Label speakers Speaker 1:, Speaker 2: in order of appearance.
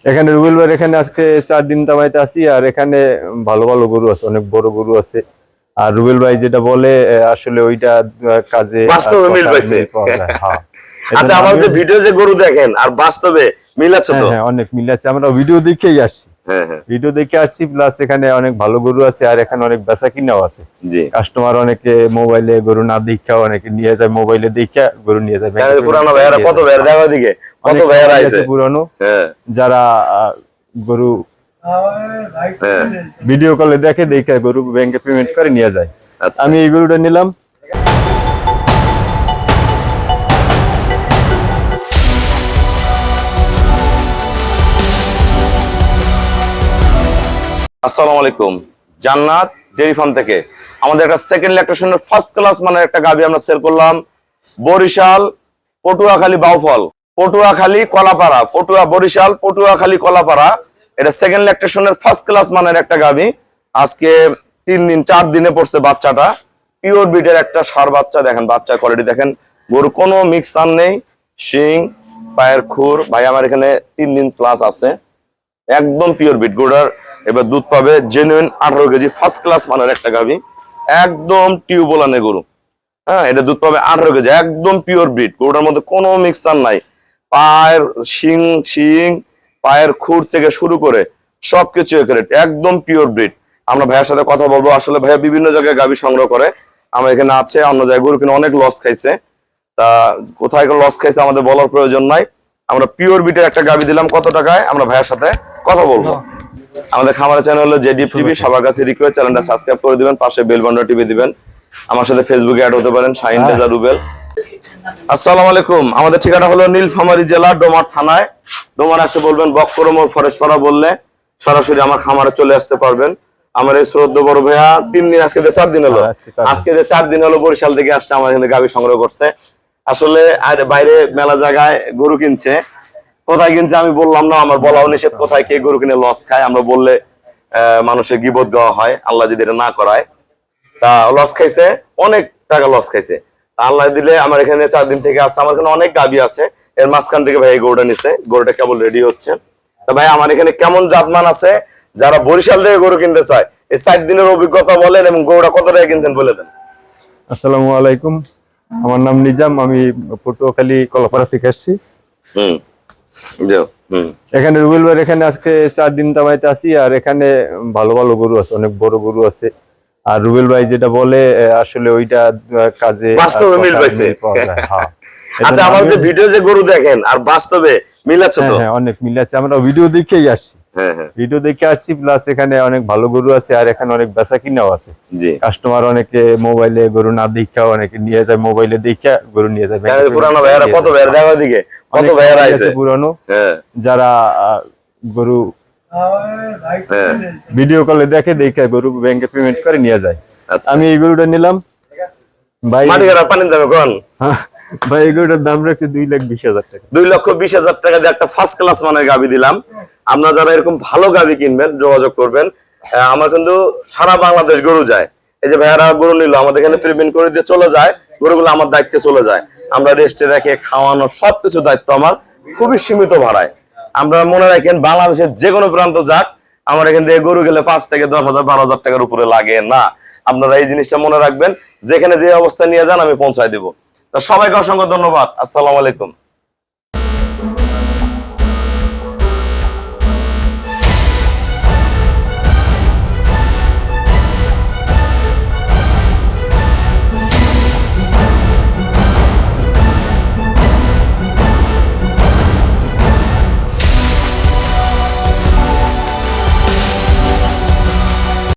Speaker 1: এখানে রুবেল ভাই এখানে আজকে 4 দিন দামাইতে আছি। আর এখানে ভালো ভালো গরু আছে, অনেক বড় গরু আছে। আর রুবেল ভাই যেটা বলে আসলে ওইটা কাজে
Speaker 2: বাস্তবে মিল পাইছে।
Speaker 1: হ্যাঁ।
Speaker 2: আচ্ছা, আমার যে ভিডিও যে গরু দেখেন আর বাস্তবে মিল আছে তো?
Speaker 1: হ্যাঁ, অনেক মিল আছে। আমরা ভিডিও দেখেই আসছি।
Speaker 2: হ্যাঁ হ্যাঁ,
Speaker 1: ভিডিও দেখে আসছি, প্লাস এখানে অনেক ভালো গরু আছে। আর এখানে অনেক বেচা কিনাও আছে।
Speaker 2: জি।
Speaker 1: কাস্টমার অনেকে মোবাইলে গরু না দেখা অনেকে নিয়ে যায়, মোবাইলে দেখা গরু নিয়ে যায়।
Speaker 2: পুরানো ভাইয়ারা কত ভাইয়ার দেখা দিকে কত ভাইয়ারা আছে
Speaker 1: পুরানো,
Speaker 2: হ্যাঁ,
Speaker 1: যারা গরু
Speaker 2: হ্যাঁ।
Speaker 1: ভিডিও কলে দেখে গরু ব্যাংকে পেমেন্ট করে নিয়ে যায়।
Speaker 2: আচ্ছা।
Speaker 1: আমি এই গরুটা নিলাম।
Speaker 2: আসসালামু আলাইকুম, জান্নাত ডেইরি ফার্ম থেকে আমাদের একটা সেকেন্ড ল্যাকটেশনের ফার্স্ট ক্লাস মানে একটা গাভী আমরা সেল করলাম। বরিশাল পটুয়াখালী বাউফল, পটুয়াখালী কলাপাড়া, বরিশাল পটুয়াখালী কলাপাড়া। এটা সেকেন্ড ল্যাকটেশনের ফার্স্ট ক্লাস মানের একটা গাভী। আজকে 4 দিনে পড়ছে বাচ্চাটা। পিওর ব্রিডের একটা ষাঁড় বাচ্চা। দেখেন বাচ্চা কোয়ালিটি দেখেন, গরু কোনো মিক্সার নেই। শিং, পায়ের খুর ভাই আমার এখানে 3 দিন প্লাস আছে। একদম পিওর ব্রিড গরুটার। এবার দুধ পাবে জেনুইন 18 কেজি, ফার্স্ট ক্লাস মানের একটা গাভী। একদম টিউবওয়েলানে গরু। হ্যাঁ, এটা দুধ পাবে 18 কেজি, একদম পিওর ব্রিড। গরুটার মধ্যে কোনো মিক্সার নাই। পায়ের শিং পায়ের খুর থেকে শুরু করে সবকিছু একুরেট, একদম পিওর ব্রিড। আমরা ভাইয়ের সাথে কথা বলবো। আসলে ভাইয়া বিভিন্ন জায়গায় গাভী সংগ্রহ করে, আমার এখানে আছে, অন্য জায়গায় গরু কিনে অনেক লস খাইছে। তা কোথায় লস খাইছে আমাদের বলার প্রয়োজন নাই। আমরা পিওর ব্রিডের একটা গাভী দিলাম। কত টাকায় আমরা ভাইয়ের সাথে কথা বলবো। আমাদের খামারের চ্যানেল হলো জেডিএফ টিভি। সবার কাছে রিকোয়েস্ট, চ্যানেলটা সাবস্ক্রাইব করে দিবেন, পাশে বেল বাটনটা টিপে দিবেন। আমার সাথে ফেসবুকে অ্যাড হতে পারেন, শাহিন রেজা রুবেল। আসসালামু আলাইকুম। আমাদের ঠিকানা হলো নীলফামারী জেলা ডোমার থানায়। ডোমার আসে বলবেন বক্করম ও ফরেশপাড়া বললে সরাসরি আমার খামারে চলে আসতে পারবেন। আমার এই শ্রদ্ধা বড় ভাইয়া 3 দিন, আজকে 4 দিন হলো, আজকে 4 দিন হলো বরিশাল থেকে আসছে, আমার এখানে গাভী সংগ্রহ করছে। আসলে আর বাইরে মেলা জায়গায় গরু কিনছে, কোথায় কিনছে আমি বললাম না, আমার বলাও নিষেধ। কোথায় কে গরু কিনে লস খায় আমরা বললে মানুষের গীবত দেওয়া হয়, আল্লাহ যদি এটা না করায়। তা লস খাইছে, অনেক টাকা লস খাইছে। আল্লাহ দিলে আমার এখানে 4 দিন থেকে আসছে। আমার এখানে অনেক গাভী আছে, এর মাঝখান থেকে ভাই এই গরুটা নিছে। গরুটা কেবল রেডি হচ্ছে। তা ভাই আমার এখানে কেমন জাতমান আছে, যারা বরিশাল থেকে গরু কিনতে চায়, এই 4 দিনের অভিজ্ঞতা বলেন এবং গরুটা কত টাকা কিনতেন বলে দেন।
Speaker 1: আসসালামু আলাইকুম, আমার নাম নিজাম, আমি পটুয়াখালী কলাপাড়া থেকে আসছি। এখানে রুবেল ভাই এখানে আজকে 4 দিন দামাইতে আছি। আর এখানে ভালো ভালো গরু আছে, অনেক বড় গরু আছে। আর রুবেল ভাই যেটা বলে আসলে ওইটা কাজে
Speaker 2: বাস্তবে মিল পাইছে।
Speaker 1: হ্যাঁ।
Speaker 2: আচ্ছা, আমার যে ভিডিও যে গরু দেখেন আর বাস্তবে মিল আছে তো?
Speaker 1: হ্যাঁ, অনেক মিল আছে। আমরা ভিডিও দেখেই আসছি।
Speaker 2: হ্যাঁ হ্যাঁ,
Speaker 1: ভিডিও দেখে আসছি, প্লাস এখানে অনেক ভালো গরু আছে। আর এখানে অনেক বেচা কিনাও আছে। কাস্টমার অনেকে মোবাইলে গরু না দেখা অনেকে নিয়ে যায়, মোবাইলে দেখা গরু নিয়ে যায়।
Speaker 2: পুরানো ভাইয়ারা কত ভাইয়ার দেখা দিকে কত ভাইয়ারা আছে
Speaker 1: পুরানো, যারা গরু
Speaker 2: হ্যাঁ
Speaker 1: ভিডিও কলে দেখে গরু ব্যাংকে পেমেন্ট করে নিয়ে যায়।
Speaker 2: আচ্ছা।
Speaker 1: আমি এই গরুটা নিলাম ভাই।
Speaker 2: পানি দামে কোন
Speaker 1: ভাই এই গরুটার দাম রাখছে 2,20,000 টাকা।
Speaker 2: 2,20,000 টাকা দিয়ে একটা ফার্স্ট ক্লাস মানের গাভী দিলাম। আপনারা যারা এরকম ভালো গাভী কিনবেন যোগাযোগ করবেন। আমার কিন্তু সারা বাংলাদেশ গরু যায়। এই যে ভাইয়ারা গরু নিল, আমাদের এখানে পেমেন্ট করে দিয়ে চলে যায়, গরুগুলো আমার দায়িত্বে চলে যায়। আমরা রেস্টে রেখে খাওয়ানো সবকিছু দায়িত্ব আমার, খুবই সীমিত ভাড়ায়। আমরা মনে রাখেন বাংলাদেশের যে কোনো প্রান্ত যাক, আমার এখান থেকে গরু গেলে 5 থেকে 10,000 12,000 টাকার উপরে লাগে না। আপনারা এই জিনিসটা মনে রাখবেন, যেখানে যে অবস্থা নিয়ে যান আমি পৌঁছায় দেবো। সবাইকে অসংখ্য ধন্যবাদ। আসসালামু আলাইকুম।